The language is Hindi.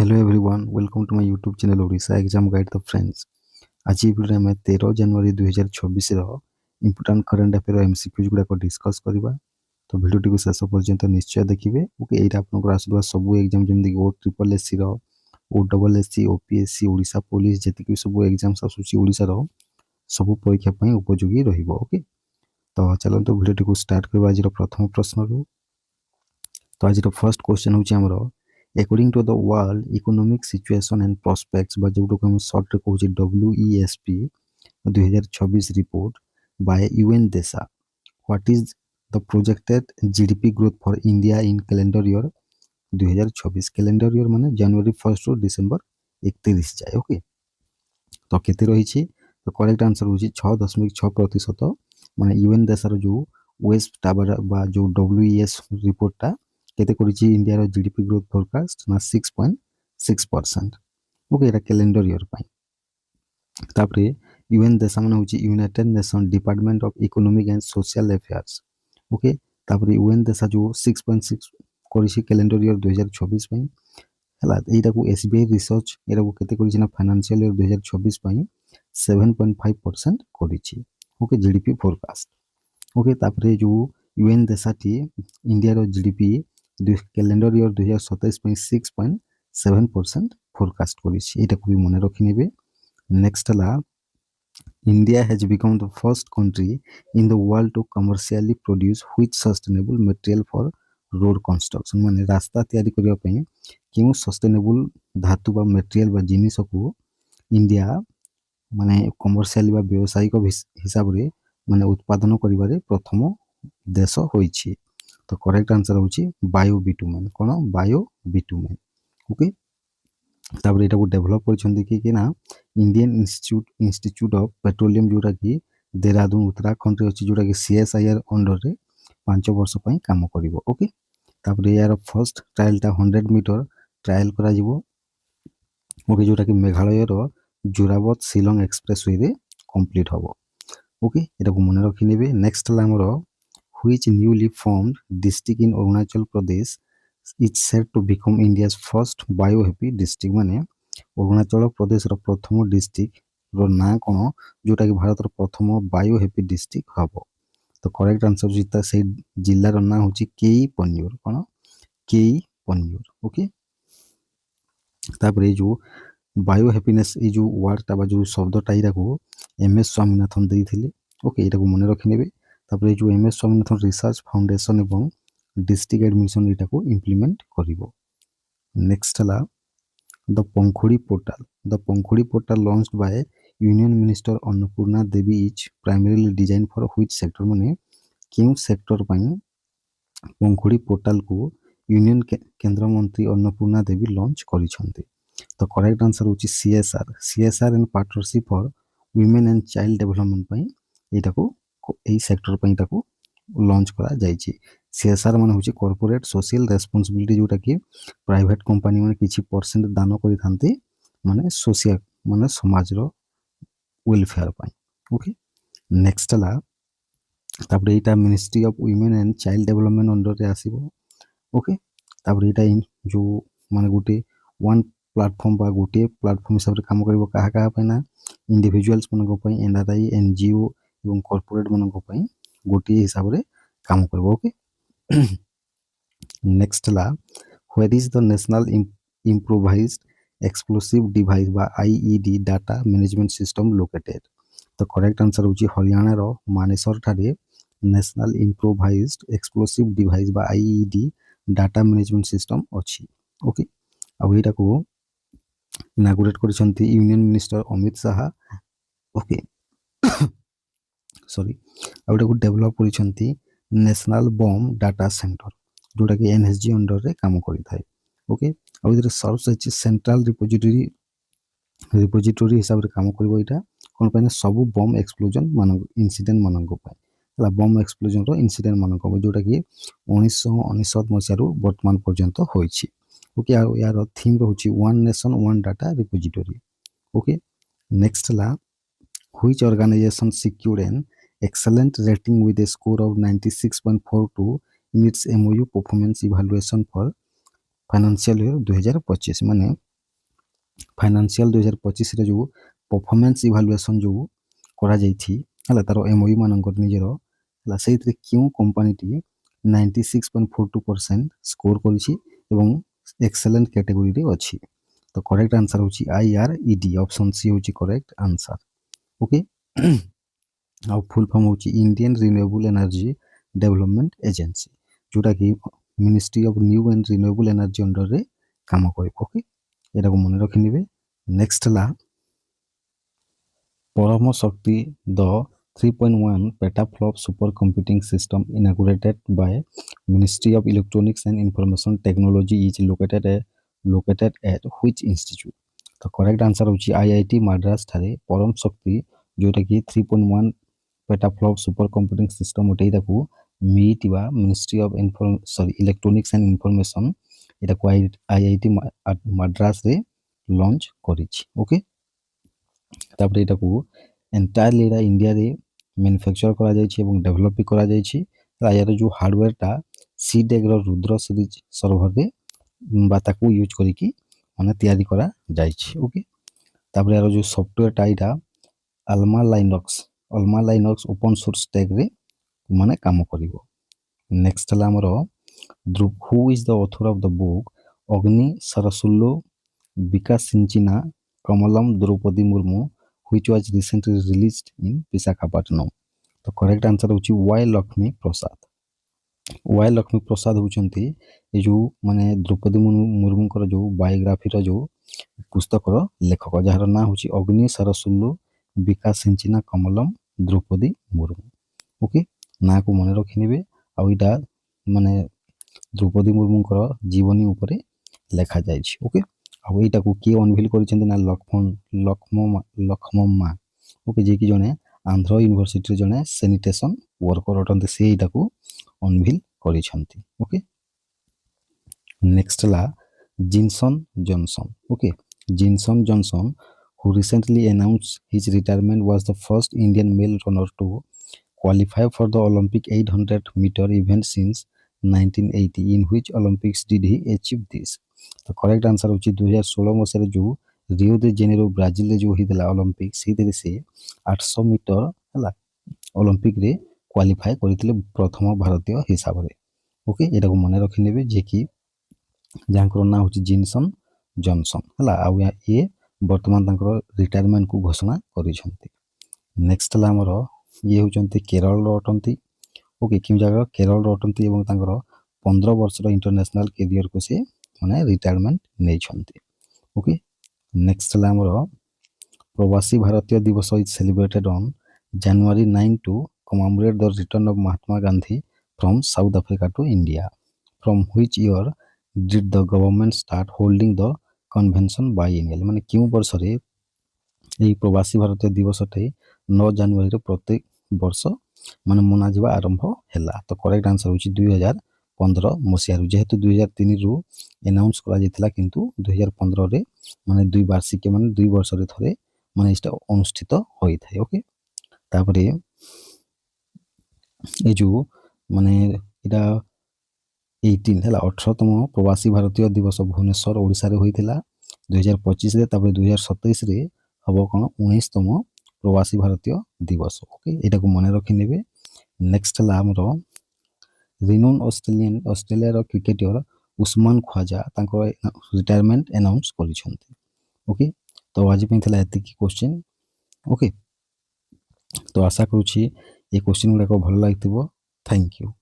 Hello everyone, welcome to my YouTube channel Odisha exam guide the friends. आज वीडियो में 13 जनवरी 2024 इंपोर्टाट करंट अफेयर एमसीक्यूज गुड़ाक डिस्कस करवा। तो वीडियो टी शेष पर्यंत निश्चय देखिए। ओके, यहाँ आपको आसुवा सब एग्जाम जमीक ओ ट्रिपल एससी ओ double SC OPSC Odisha police जी सब एग्जाम्स आसार सब परीक्षा उपयोगी रही। ओके, तो चलते वीडियो टी स्टार्ट करवा। आज प्रथम प्रश्न रू तो आज फर्स्ट क्वेश्चन हूँ according to the world economic situation and prospects जो सर्ट कहूँ WESP 2026 रिपोर्ट बाय UN देशा what is the projected GDP growth for India in calendar year 2026। Calendar year माने जनवरी 1 टू डिसेंबर 31 जाए। ओके, तो केते रही तो करेक्ट आंसर हूँ 6.6% माने UN देशर जो वेस्ट टावर जो WES रिपोर्टा केते करिछि इंडिया रो जीडीपी ग्रोथ फोरकास्ट ना 6.6%। ओके, एटा कैलेंडर ईयर पाई। तापरे यूएन देशा माने होछि United Nation Department of Economic and Social Affairs. Okay, तापरे यूएन देशा जो 6.6 करिछि कैलेंडर ईयर 2026 पाई हला। एटा को एसबीआई रिसर्च एटा को केते करिछि ना फाइनेंशियल ईयर 2026 पाई 7.5% करिछि। Okay, GDP forecast. ओके, तापरे जो यूएन देशाटी इंडिया रो जीडीपी कैलेंडर ईयर 2027 में 6.7% फोरकास्ट करिछि। एटा को भी मन रखि नेबे। नेक्स्ट हला India has become the first country in the world to commercially produce which sustainable material for road construction माने रास्ता तैयारी करिया पई केउ सस्टेनेबल धातु बा मटेरियल बा जिनिस को इंडिया माने कमर्शियली बा व्यावसायिक हिसाब रे माने उत्पादन करिबारे प्रथम देश होइछि। तो करेक्ट आंसर होछि बायो बिटुमेन। कोन बायो बिटुमेन। ओके, तापर एटा को डेवलप करछन कि ना इंडियन इंस्टीट्यूट ऑफ पेट्रोलियम जोटा कि देहरादून उत्तराखंड रे अछि जोटा कि CSIR अंडर रे 5 वर्ष पई काम करिवो। ओके, तापर यार फर्स्ट ट्रायल ता 100 मीटर ट्रायल करा जिवो। ओके, जोटा कि मेघालय रो जोरावत शिलोंग एक्सप्रेसवे रे कंप्लीट हबो। ओके, एटा को मन रखि नेबे। नेक्स्ट ला हमरो which newly formed district in Arunachal Pradesh is said to become India's first biohappy district माने अरुणाचल प्रदेश रो प्रथम डिस्ट्रिक्ट रो ना कोन जोटा कि भारत रो प्रथम बायोहैप्पी डिस्ट्रिक्ट हबो। तो करेक्ट आंसर जिता से जिल्ला रो ना होची केई पन्यूर। कोन केई पन्यूर। ओके, तापर जो बायो हैप्पीनेस ये जो वर्ड ता जो शब्दटा इरा को MS स्वामीनाथन देइथिले। ओके, एटा को मन रखि नेबे। तापर जो MS स्वामीनाथन रिसर्च फाउंडेशन एवं डिस्ट्रिक्ट एडमिशन एटा को इंप्लीमेंट करिवो। नेक्स्ट हला the Pankhuri portal. The Pankhuri portal launched by union minister Annapurna Devi is primarily design for which sector माने केउ सेक्टर पई पंखुड़ी पोर्टल को यूनियन केंद्र मंत्री अन्नपूर्णा देवी लॉन्च करिसंते। तो करेक्ट आंसर होची CSR and partnership for women and child development पई एटा को एई सेक्टर पई एटा को लॉन्च करा जायछि। CSR माने होची कॉर्पोरेट सोशल रेस्पोंसिबिलिटी जोटा कि प्राइवेट कंपनी माने किछि परसेंट दान करि थांते माने सोशल माने समाज रो वेलफेयर पई। ओके, नेक्स्ट ला तापर एटा ministry of women and child development under रे आसीबो। ओके, तापर एटा जो माने गुटे वन प्लेटफॉर्म बा गोटे प्लेटफॉर्म हिसाब रे काम करिवो कहा कहा पे ना इंडिविजुअल्स मन पई NRI NGO एवं कॉर्पोरेट मन पई गोटे हिसाब रे काम करबो। ओके, नेक्स्ट ला where is the national improvised explosive device बा IED data management system located. तो करेक्ट आंसर होची हरियाणा रो मानेसर ठारे नेशनल इम्प्रोवाइज्ड एक्सप्लोसिव डिवाइस बा IED डाटा मैनेजमेंट सिस्टम अछि। ओके, अब एटा को इनागुरेट करिसंती union minister Amit Shah. Okay, sorry, अब एटा को डेवलप करिसंती नेशनल बम डाटा सेंटर जोटा कि NSG अंडर रे काम करि थाए। ओके, अब इधर सर्व्स अछि सेंट्रल रिपोजिटरी हिसाब रे काम करबो। एटा कोन पने सब बम एक्सप्लोजन मान इंसिडेंट मान को पाए हला बम एक्सप्लोजन रो इंसिडेंट मान को जोटा कि 1999 मसिया रो वर्तमान पर्यंत होइछि। ओके, यार थीम रहउछि one nation one data repository. Okay, next ला which organisation secured an excellent rating with a score of 96.42 in its MOU performance evaluation for financial year 2025 माने फाइनान्शियल 2025 रे जो परफॉर्मेंस इवालुएशन जो करा जाइछि हला तार एमओयू मानकर निजर हला सेइतरे क्यों कंपनीटी 96.42% स्कोर करिछि एवं एक्सेलेंट कैटेगरी रे अछि। तो करेक्ट आंसर होछि IRED ऑप्शन सी होछि करेक्ट आंसर। ओके आउ फुल फॉर्म होछि Indian renewable energy development agency जोटा कि ministry of new and renewable energy under रे काम करे। ओके एटा को मन रखि निबे। नेक्स्ट ला परम शक्ति the 3.1 petaflop supercomputing system inaugurated by Ministry of Electronics and Information Technology is located at which institute? तो करेक्ट आंसर होछि IIT माद्रास ठारे परम शक्ति जोटा कि 3.1 पेटाफ्लॉप सुपर कंप्यूटिंग सिस्टम उठे ताकू मीट बा ministry of electronics and information एटा को IIT माद्रास रे लॉन्च करिछि। ओके तापर एटा को एंटायरली इंडिया रे मैन्युफैक्चर करा जाइछि एवं डेवलप भी करा जाइछि। यार जो हार्डवेयर टा सीडेग रो रुद्र सीरीज सर्वर रे बा ताकू यूज करिकि माने तैयारी करा जाइछि। ओके तापर यार जो सॉफ्टवेयर टा इटा Alma Linux open source tag रे माने काम करिवो। नेक्स्ट ला हमरो Dhruv who is the author of the book Agni सरसुल्लो विकासिंचिना Kamalam Draupadi Murmu which was recently released in Visakhapatnam. तो करेक्ट आंसर होछि वाई लक्ष्मी प्रसाद होचंती ए जो माने द्रौपदी मुर्मू कर जो बायोग्राफी रो जो पुस्तक रो लेखक जहार ना होछि अग्नि सरसुल्लो विकासिंचिना कमलम द्रौपदी मुर्मू। ओके ना को मन रखि नेबे आ इटा माने द्रौपदी मुर्मू कर जीवनी ऊपर लेखा जाइछि। ओके आ एटा को के अनवील करिसेंती ना लक्ष्मम्मा। ओके जे कि जने आंध्र यूनिवर्सिटी जने सैनिटेशन वर्कर अटंती से एटा को अनवील करिसेंती। ओके नेक्स्ट ला Jinson Johnson. Okay Jinson Johnson who recently announced his retirement was the first Indian male runner to qualify for the Olympic 800-meter event since 1980. In which Olympics did he achieve this? तो करेक्ट आंसर होछि 2016 मसिया जो रियो दे जेनेरो ब्राजिल रे जो हिदला ओलंपिक से से 800 मीटर हला ओलंपिक रे क्वालिफाई करितले प्रथम भारतीय हिसाब रे। ओके एटा को मने रखि नेबे जे कि जांकर ना होछि जिनसन जॉनसन हला आ ये वर्तमान तांकर रिटायरमेंट को घोषणा करिसंती। नेक्स्ट ला हमरो ये होचंती केरल रो अटंती। ओके किम जगह केरल रो अटंती एवं तांकर 15 वर्ष रो इंटरनेशनल करियर को से माने रिटायरमेंट नै छंती। ओके नेक्स्ट ला हमरो प्रवासी भारतीय दिवस is celebrated on January 9 to commemorate the return of Mahatma Gandhi from South Africa to India. From which year did the government start holding the convention biennially? माने क्यों वर्ष रे এই প্রবাসী ভারতীয় দিবসটি 9 জানুয়ারি প্রত্যেক वर्ष माने मना जिबा आरंभ हैला। तो करेक्ट आंसर होछि 2015 मसिया जेहेतु 2003 रु अनाउंस करा जेतला किंतु 2015 रे माने दुई वार्षिक माने 2 वर्ष रे थरे माने इष्टा अनुष्ठित होई थाए। ओके तापरे ए जो माने इडा 18 हैला 18तम प्रवासी भारतीय दिवस भुवनेश्वर ओडिसा रे होइतिला 2025 रे तापरे 2027 रे हबो कोन 19तम प्रवासी भारतीय दिवस। ओके एटा को मने रखि नेबे। नेक्स्ट ला हमरो रिनोन ऑस्ट्रेलिया रो क्रिकेटर उस्मान ख्वाजा तांको रिटायरमेंट अनाउंस करिसंती। ओके तो आज पे थिला एति की क्वेश्चन। ओके तो आशा करूछि ए क्वेश्चन गुडा को भल लागितबो। Thank you.